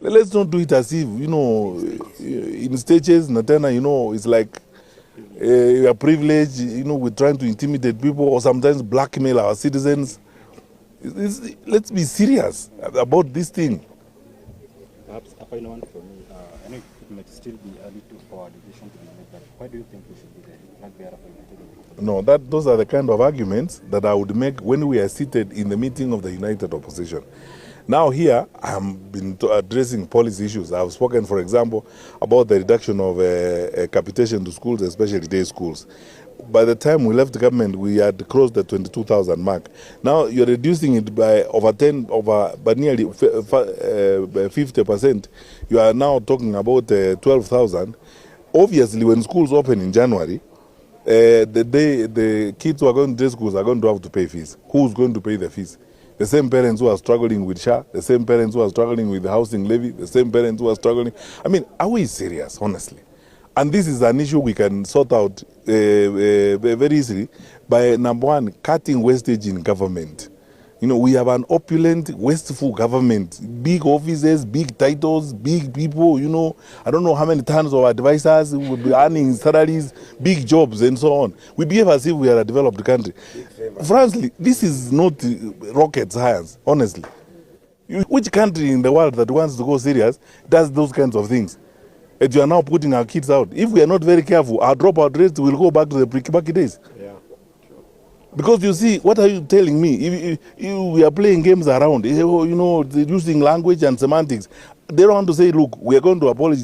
Let's not do it as if, in stages, Natana, it's like a privilege, we're trying to intimidate people or sometimes blackmail our citizens. Let's be serious about this thing. Perhaps a final one for me. I know it might still be early for a decision to be made, but why do you think we should be the flag bearer for United? No, those are the kind of arguments that I would make when we are seated in the meeting of the United Opposition. Now here, I've been addressing policy issues. I've spoken, for example, about the reduction of capitation to schools, especially day schools. By the time we left the government, we had crossed the 22,000 mark. Now you're reducing it by by nearly 50%. You are now talking about 12,000. Obviously, when schools open in January, the kids who are going to day schools are going to have to pay fees. Who's going to pay the fees? The same parents who are struggling with SHA, the same parents who are struggling with the housing levy, the same parents who are struggling. I mean, are we serious, honestly? And this is an issue we can sort out very easily by, number one, cutting wastage in government. We have an opulent, wasteful government, big offices, big titles, big people, I don't know how many tons of advisors who will be earning salaries, big jobs, and so on. We behave as if we are a developed country. Frankly, this is not rocket science, honestly. Which country in the world that wants to go serious does those kinds of things? And you are now putting our kids out. If we are not very careful, our dropout rates will go back to the pre-Kibaki days. Yeah. Because you see, what are you telling me? If we are playing games around, using language and semantics. They don't want to say, look, we are going to abolish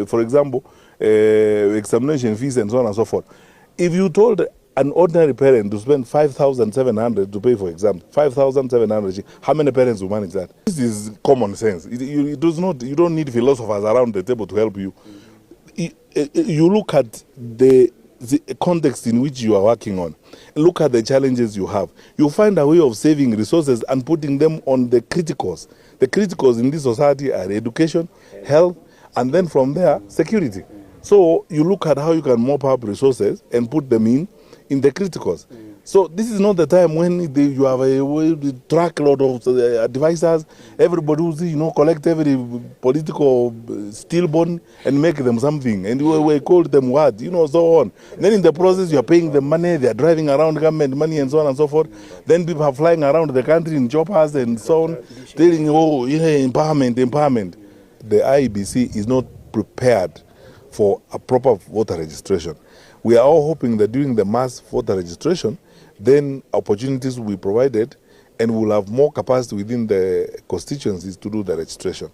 for example, examination fees and so on and so forth. If you told an ordinary parent to spend 5,700 to pay for exam, 5,700, how many parents will manage that? This is common sense. You don't need philosophers around the table to help you. You look at the context in which you are working on. Look at the challenges you have. You find a way of saving resources and putting them on the criticals. The criticals in this society are education, health, and then from there, security. So you look at how you can mop up resources and put them in the criticals. So this is not the time when you have a truckload of advisors, everybody who's, collect every political stillborn and make them something. And we call them what, so on. Then in the process, you're paying them money, they're driving around government money and so on and so forth. Then people are flying around the country in choppers and so on, telling, empowerment. The IEBC is not prepared for a proper voter registration. We are all hoping that during the mass voter registration, then opportunities will be provided and we'll have more capacity within the constituencies to do the registration.